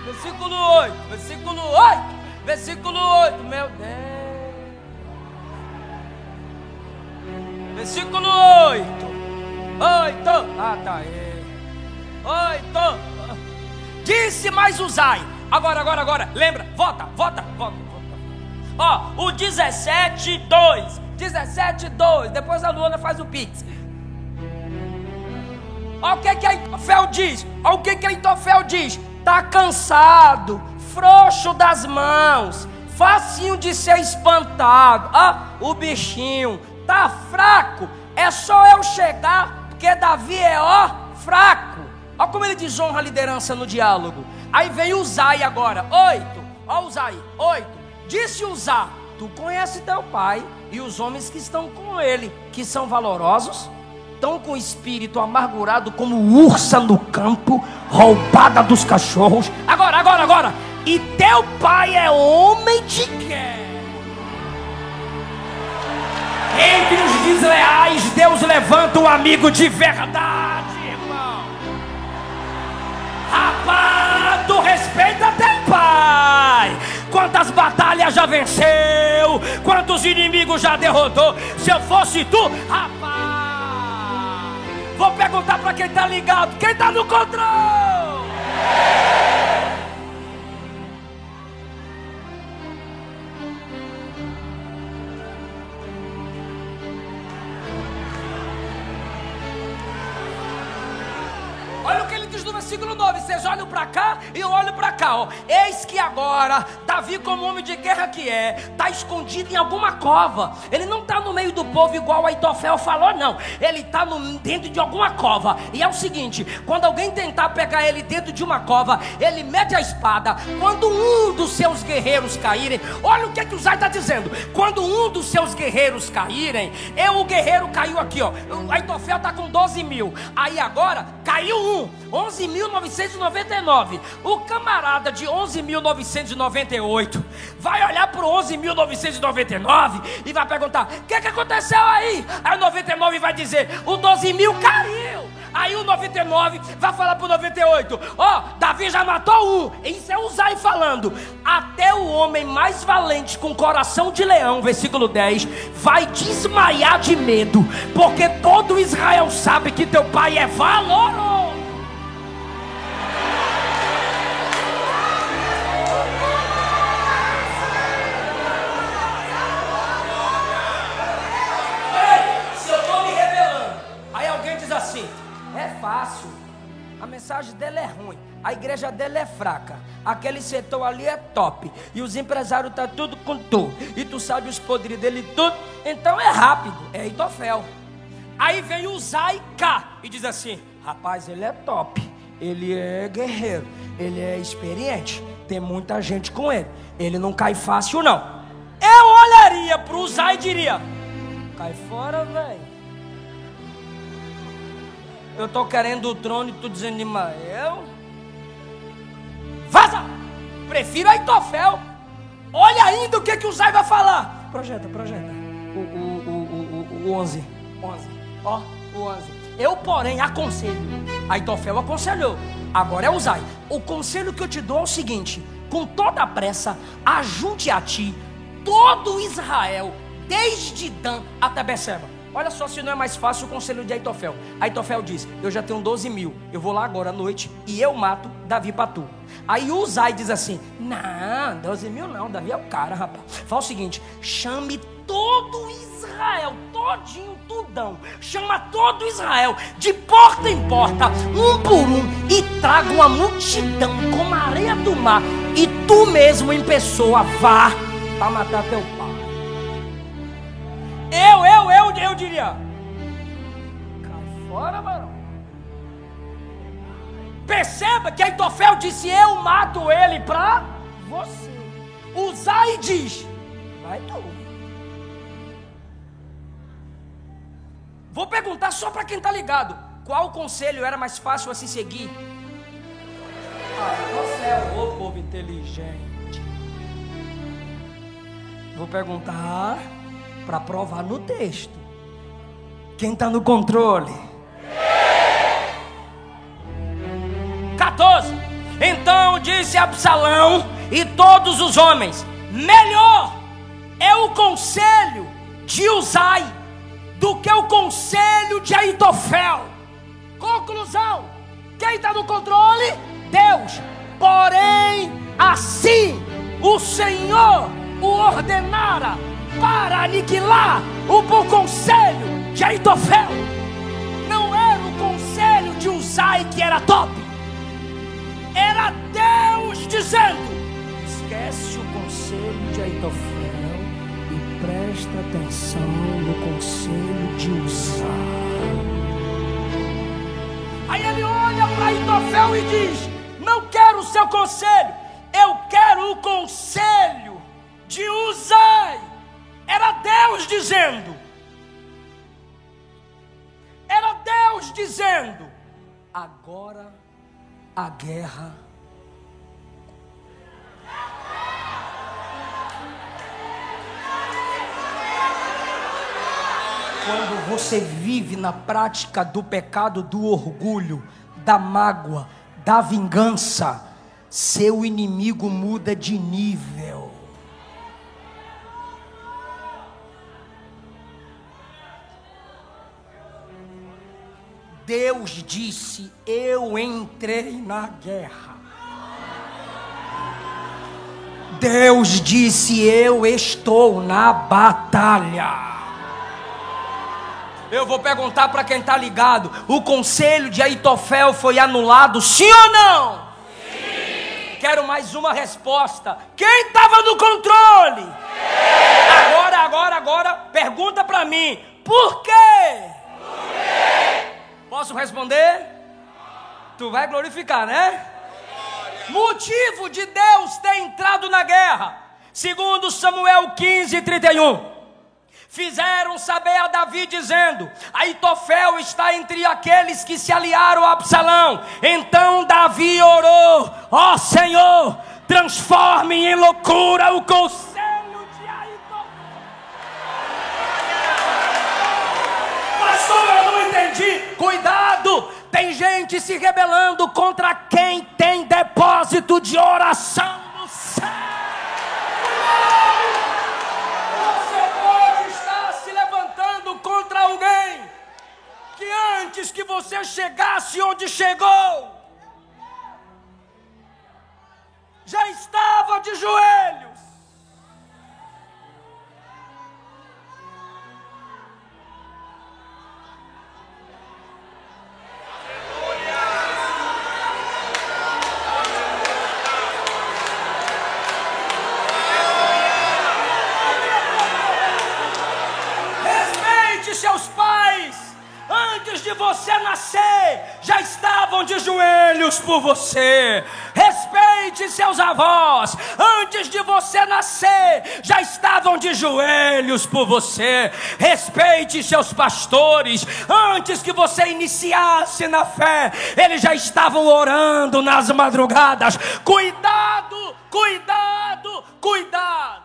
versículo 8, versículo 8, versículo 8, meu Deus. Versículo 8. 8, ah tá aí. 8. Disse mais Uzai. Agora, lembra? Vota. Ó, o 17:2. 17:2. Depois a Luana faz o pix. Ó, o que Aitofel diz? Ó, o que Aitofel diz? Tá cansado, frouxo das mãos, facinho de ser espantado. Ó, o bichinho tá fraco. É só eu chegar, porque Davi é fraco. Olha como ele desonra a liderança no diálogo. Aí vem Uzai agora, 8. Ó Uzai, 8. Disse Uzai: tu conhece teu pai e os homens que estão com ele, que são valorosos, estão com o espírito amargurado como ursa no campo, roubada dos cachorros. Agora. E teu pai é homem de guerra. Entre os desleais, Deus levanta um amigo de verdade, irmão. Rapaz, tu respeita teu pai. Quantas batalhas já venceu, quantos inimigos já derrotou. Se eu fosse tu, rapaz, vou perguntar para quem tá ligado, quem tá no controle. Olha o que ele diz no versículo 9. Vocês olham para cá e eu olho para cá, ó. Eis que agora Davi, como homem de guerra que é, está escondido em alguma cova. Ele não está no meio do povo igual Aitofel falou, não. Ele está dentro de alguma cova. E é o seguinte: quando alguém tentar pegar ele dentro de uma cova, ele mete a espada. Quando um dos seus guerreiros caírem, olha o que o Uzai está dizendo: quando um dos seus guerreiros caírem, o guerreiro caiu aqui, ó. O Aitofel está com 12 mil. Aí agora caiu 11.999. O camarada de 11.998 vai olhar para o 11.999 e vai perguntar: o que aconteceu aí? Aí o 99 vai dizer: o 12 mil caiu. Aí o 99 vai falar para o 98: ó, Davi já matou um. Isso é Uzai falando. Até o homem mais valente, com coração de leão, versículo 10, vai desmaiar de medo, porque todo Israel sabe que teu pai é valoroso. É fácil, a mensagem dele é ruim, a igreja dele é fraca, aquele setor ali é top, e os empresários tá tudo com tu, e tu sabe os podres dele tudo, então é rápido, é Aitofel. Aí vem o Uzai cá e diz assim: rapaz, ele é top, ele é guerreiro, ele é experiente, tem muita gente com ele, ele não cai fácil não. Eu olharia pro Uzai e diria: cai fora, velho. Eu tô querendo o trono e tu dizendo: Imael, vaza! Prefiro Aitofel. Olha ainda o que o Uzai vai falar. Projeta. O 11. Ó, o 11. Eu, porém, aconselho. Aitofel aconselhou. Agora é Uzai. O conselho que eu te dou é o seguinte: com toda a pressa, ajude a ti todo Israel, desde Dan até Beceba. Olha só se não é mais fácil o conselho de Aitofel. Aitofel diz: eu já tenho 12 mil, eu vou lá agora à noite e eu mato Davi para tu. Aí Uzai diz assim: não, 12 mil não, Davi é o cara, rapaz. Fala o seguinte: chame todo Israel, todinho, tudão. Chama todo Israel, de porta em porta, um por um, e traga uma multidão como a areia do mar. E tu mesmo em pessoa vá para matar teu pai. Eu diria: cai fora, varão. Perceba que Aitofel disse: eu mato ele para você. Uzai diz: vai tu. Vou perguntar só para quem está ligado: qual conselho era mais fácil a se seguir? Você é o povo inteligente. Vou perguntar para provar no texto. Quem está no controle? 14. Então disse Absalão e todos os homens: melhor é o conselho de Uzai do que o conselho de Aitofel. Conclusão: quem está no controle? Deus. Porém, assim o Senhor o ordenara para aniquilar o bom conselho de Aitofel. Não era o conselho de Uzai que era top, era Deus dizendo: esquece o conselho de Aitofel e presta atenção no conselho de Uzai. Aí ele olha para Aitofel e diz: não quero o seu conselho, eu quero o conselho de Uzai. Era Deus dizendo. Era Deus dizendo: agora a guerra. Quando você vive na prática do pecado, do orgulho, da mágoa, da vingança, seu inimigo muda de nível. Deus disse: eu entrei na guerra. Deus disse: eu estou na batalha. Eu vou perguntar para quem está ligado: o conselho de Aitofel foi anulado, sim ou não? Sim. Quero mais uma resposta. Quem estava no controle? Sim. Agora, pergunta para mim: por quê? Por quê? Posso responder? Tu vai glorificar, né? Motivo de Deus ter entrado na guerra, segundo Samuel 15:31. Fizeram saber a Davi dizendo: Aitofel está entre aqueles que se aliaram a Absalão. Então Davi orou: ó Senhor, transforme em loucura o conselho de Aitofel. Pastor, eu não entendi. Cuidado, tem gente se rebelando contra quem tem depósito de oração no céu. Contra alguém que antes que você chegasse onde chegou, já estava de joelhos. Seus pais, antes de você nascer, já estavam de joelhos por você. Respeite seus avós, antes de você nascer, já estavam de joelhos por você. Respeite seus pastores, antes que você iniciasse na fé, eles já estavam orando nas madrugadas. Cuidado, cuidado, cuidado.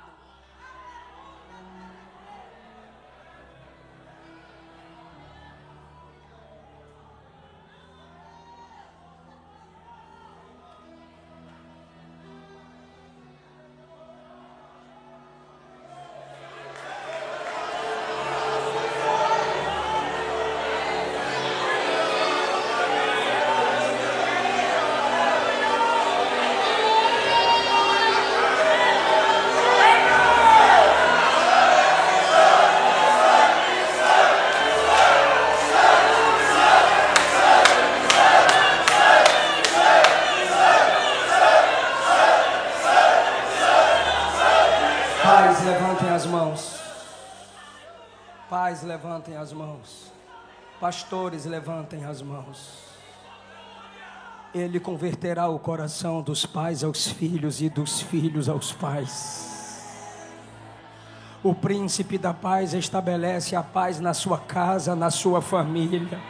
Pais, levantem as mãos. Pastores, levantem as mãos. Ele converterá o coração dos pais aos filhos e dos filhos aos pais. O príncipe da paz estabelece a paz na sua casa, na sua família.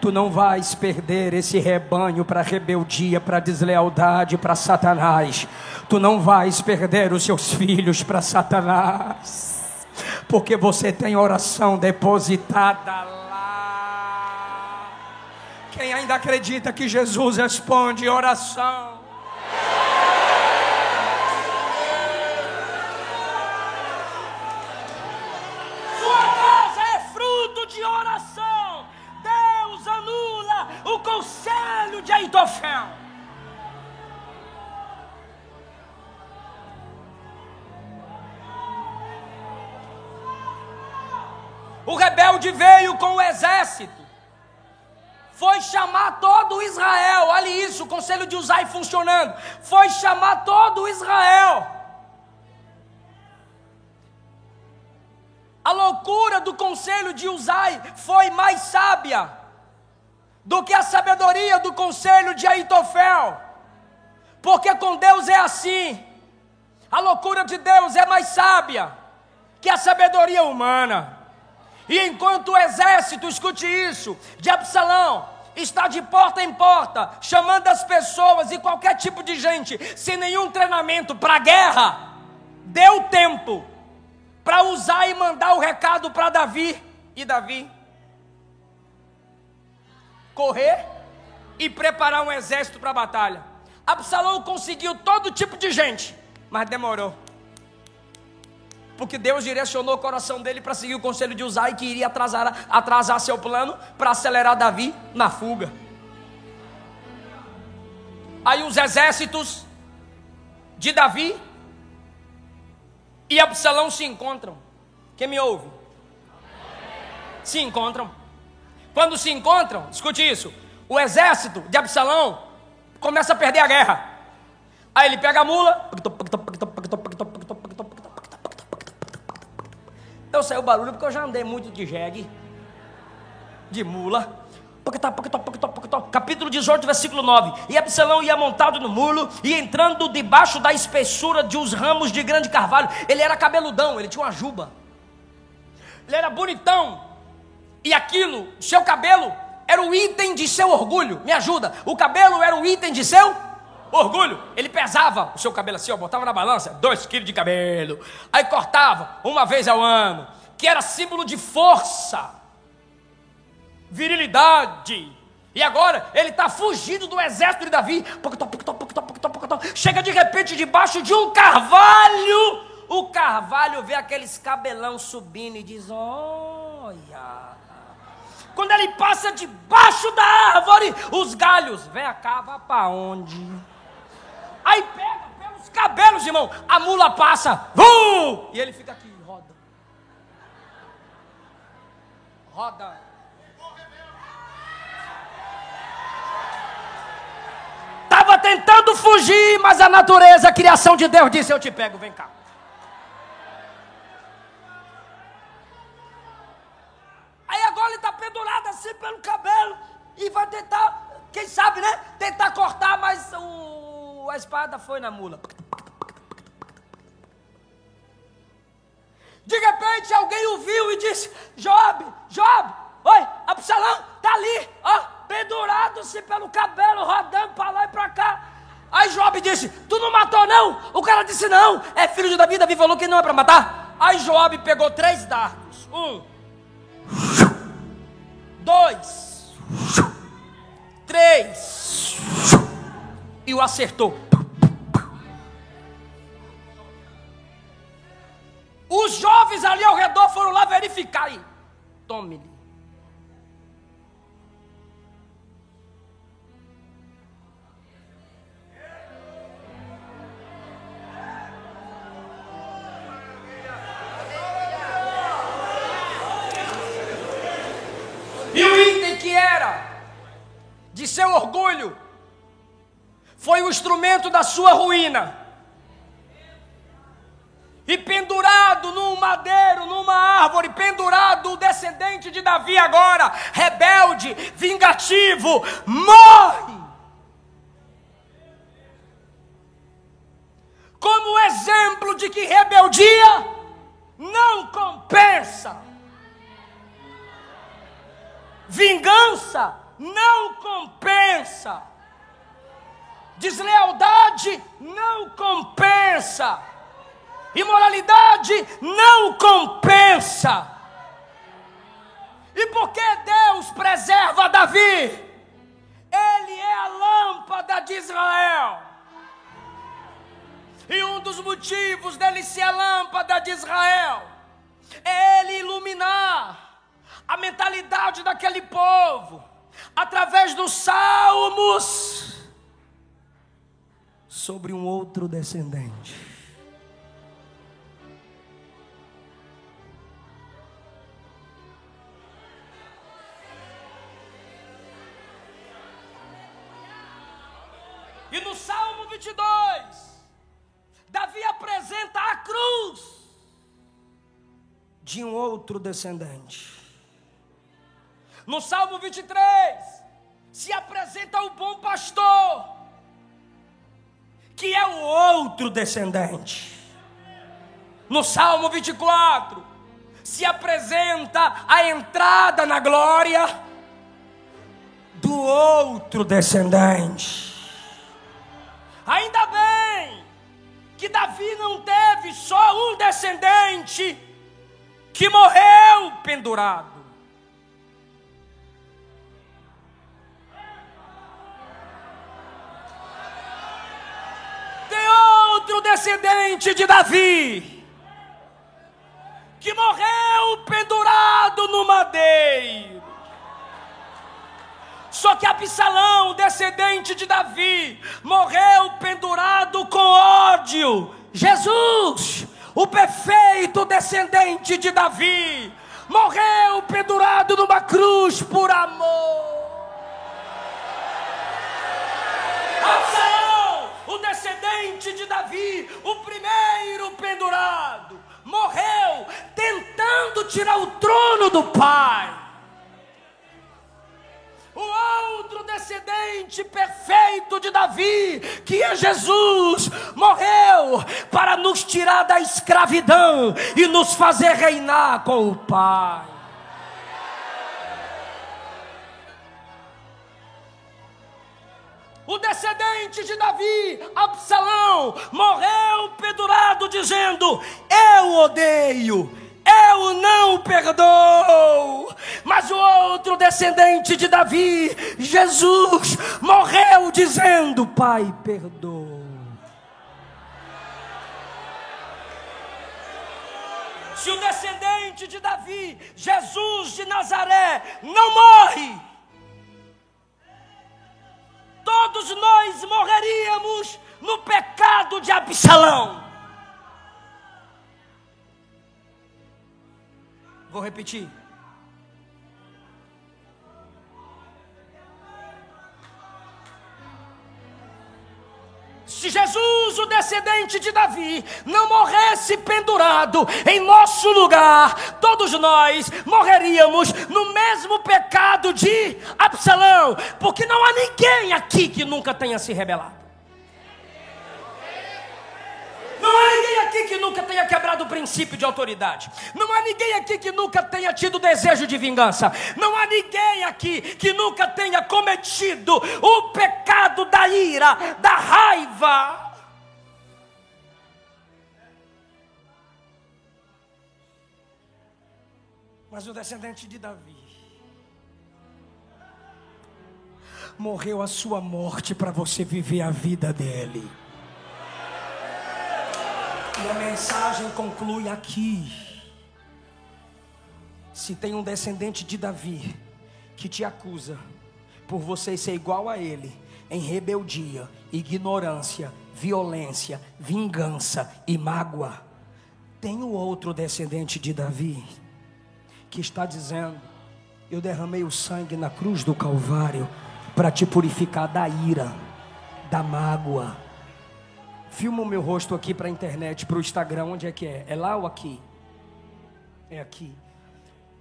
Tu não vais perder esse rebanho para rebeldia, para deslealdade, para Satanás. Tu não vais perder os seus filhos para Satanás, porque você tem oração depositada lá. Quem ainda acredita que Jesus responde oração? Sua casa é fruto de oração. Deus anula o conselho de Aitofel. O rebelde veio com o exército, foi chamar todo Israel. Olha isso, o conselho de Uzai funcionando. Foi chamar todo Israel. A loucura do conselho de Uzai foi mais sábia do que a sabedoria do conselho de Aitofel. Porque com Deus é assim. A loucura de Deus é mais sábia que a sabedoria humana. E enquanto o exército, escute isso, de Absalão está de porta em porta, chamando as pessoas e qualquer tipo de gente, sem nenhum treinamento para a guerra, deu tempo para usar e mandar o recado para Davi. E Davi correr e preparar um exército para a batalha. Absalão conseguiu todo tipo de gente, mas demorou. Porque Deus direcionou o coração dele para seguir o conselho de Uzai, que iria atrasar seu plano para acelerar Davi na fuga. Aí os exércitos de Davi e Absalão se encontram. Quem me ouve? Se encontram. Quando se encontram, escute isso, o exército de Absalão começa a perder a guerra. Aí ele pega a mula. Então saiu o barulho porque eu já andei muito de jegue, de mula. Capítulo 18, versículo 9. E Absalão ia montado no mulo e entrando debaixo da espessura de uns ramos de grande carvalho. Ele era cabeludão, ele tinha uma juba. Ele era bonitão. E aquilo, seu cabelo, era o item de seu orgulho. Me ajuda. O cabelo era o item de seu orgulho. Ele pesava o seu cabelo assim, ó, botava na balança 2 quilos de cabelo. Aí cortava uma vez ao ano, que era símbolo de força, virilidade. E agora ele está fugindo do exército de Davi. Chega de repente debaixo de um carvalho. O carvalho vê aqueles cabelão subindo e diz: olha. Quando ele passa debaixo da árvore, os galhos, vem cá, vai para onde? Aí pega pelos cabelos, irmão, a mula passa, e ele fica aqui, roda. Roda. Estava tentando fugir, mas a natureza, a criação de Deus disse: eu te pego, vem cá. Aí agora ele está pendurado assim pelo cabelo e vai tentar, quem sabe, né? Tentar cortar, mas a espada foi na mula. De repente alguém o viu e disse: Jobe, oi, Absalão, tá ali, ó, pendurado-se pelo cabelo, rodando para lá e para cá. Aí Jobe disse: tu não matou não? O cara disse: não, é filho de Davi, Davi falou que não é para matar. Aí Jobe pegou 3 dardos, 2, 3, e o acertou. Os jovens ali ao redor foram lá verificar e tome-lhe. E o item que era de seu orgulho foi o instrumento da sua ruína. E pendurado num madeiro, numa árvore, pendurado o descendente de Davi agora, rebelde, vingativo, morre. Como exemplo de que rebeldia não compensa. Vingança não compensa. Deslealdade não compensa. Imoralidade não compensa. E por que Deus preserva Davi? Ele é a lâmpada de Israel. E um dos motivos dele ser a lâmpada de Israel é ele iluminar a mentalidade daquele povo através dos salmos sobre um outro descendente. E no Salmo 22, Davi apresenta a cruz de um outro descendente. No Salmo 23, se apresenta o bom pastor, que é o outro descendente. No Salmo 24, se apresenta a entrada na glória do outro descendente. Ainda bem que Davi não teve só um descendente que morreu pendurado. Tem outro descendente de Davi que morreu pendurado no madeiro. Só que Absalão, descendente de Davi, morreu pendurado com ódio. Jesus, o perfeito descendente de Davi, morreu pendurado numa cruz por amor. Absalão, o descendente de Davi, o primeiro pendurado, morreu tentando tirar o trono do pai. O outro descendente perfeito de Davi, que é Jesus, morreu para nos tirar da escravidão e nos fazer reinar com o Pai. O descendente de Davi, Absalão, morreu pendurado dizendo: eu odeio, eu não perdoo. Mas o outro descendente de Davi, Jesus, morreu dizendo: Pai, perdoa. Se o descendente de Davi, Jesus de Nazaré, não morre, todos nós morreríamos no pecado de Absalão. Vou repetir. Se Jesus, o descendente de Davi, não morresse pendurado em nosso lugar, todos nós morreríamos no mesmo pecado de Absalão, porque não há ninguém aqui que nunca tenha se rebelado. Não há ninguém aqui que nunca tenha quebrado o princípio de autoridade. Não há ninguém aqui que nunca tenha tido desejo de vingança. Não há ninguém aqui que nunca tenha cometido o pecado da ira, da raiva. Mas o descendente de Davi morreu a sua morte para você viver a vida dele. E a mensagem conclui aqui. Se tem um descendente de Davi que te acusa por você ser igual a ele em rebeldia, ignorância, violência, vingança e mágoa, tem o outro descendente de Davi que está dizendo: eu derramei o sangue na cruz do Calvário para te purificar da ira, da mágoa, Filma o meu rosto aqui para a internet, para o Instagram. Onde é que é? É lá ou aqui? É aqui.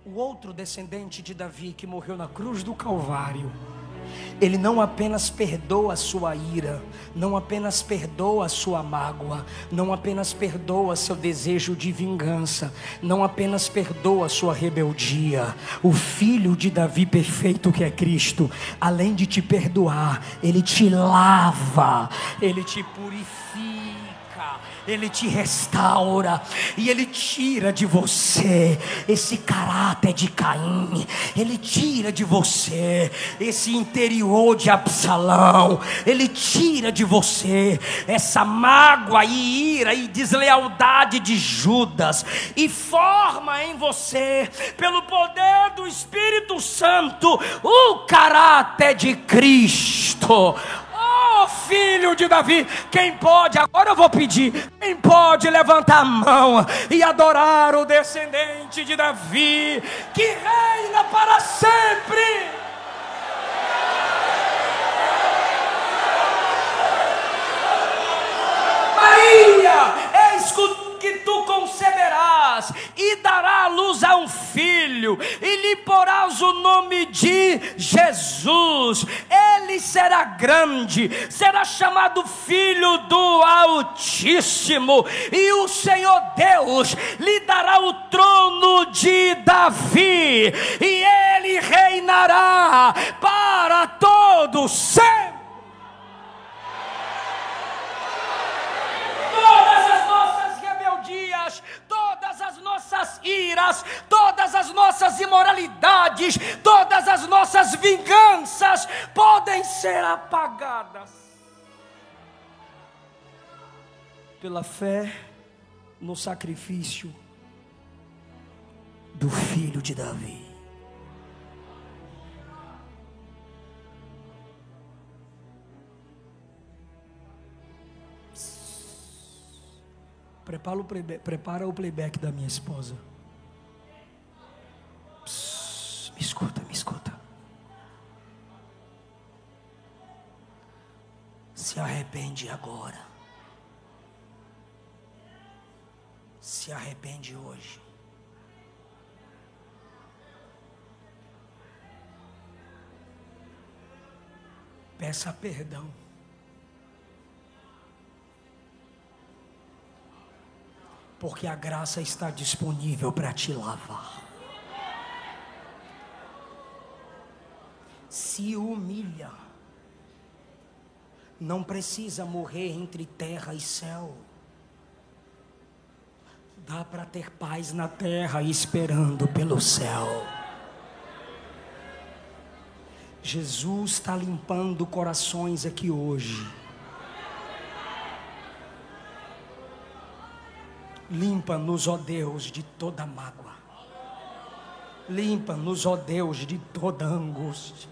O outro descendente de Davi que morreu na cruz do Calvário, ele não apenas perdoa a sua ira, não apenas perdoa a sua mágoa, não apenas perdoa seu desejo de vingança, não apenas perdoa a sua rebeldia. O filho de Davi perfeito, que é Cristo, além de te perdoar, ele te lava, ele te purifica, ele te restaura, e ele tira de você esse caráter de Caim, ele tira de você esse interior de Absalão, ele tira de você essa mágoa e ira e deslealdade de Judas, e forma em você, pelo poder do Espírito Santo, o caráter de Cristo. Oh, filho de Davi, quem pode, agora eu vou pedir, quem pode levantar a mão e adorar o descendente de Davi, que reina para sempre? Maria, eis que tu conceberás e dará à luz a um filho, e lhe porás o nome de Jesus. Ele será grande, será chamado Filho do Altíssimo, e o Senhor Deus lhe dará o trono de Davi, e ele reinará para todo sempre. Todas as nossas rebeldias, todas as nossas iras, todas as nossas imoralidades, todas as nossas vinganças podem ser apagadas pela fé no sacrifício do filho de Davi. Prepara o playback da minha esposa. Me escuta, me escuta. Se arrepende agora. Se arrepende hoje. Peça perdão. Porque a graça está disponível para te lavar. Se humilha. Não precisa morrer entre terra e céu. Dá para ter paz na terra esperando pelo céu. Jesus está limpando corações aqui hoje. Limpa-nos, ó Deus, de toda mágoa. Limpa-nos, ó Deus, de toda angústia.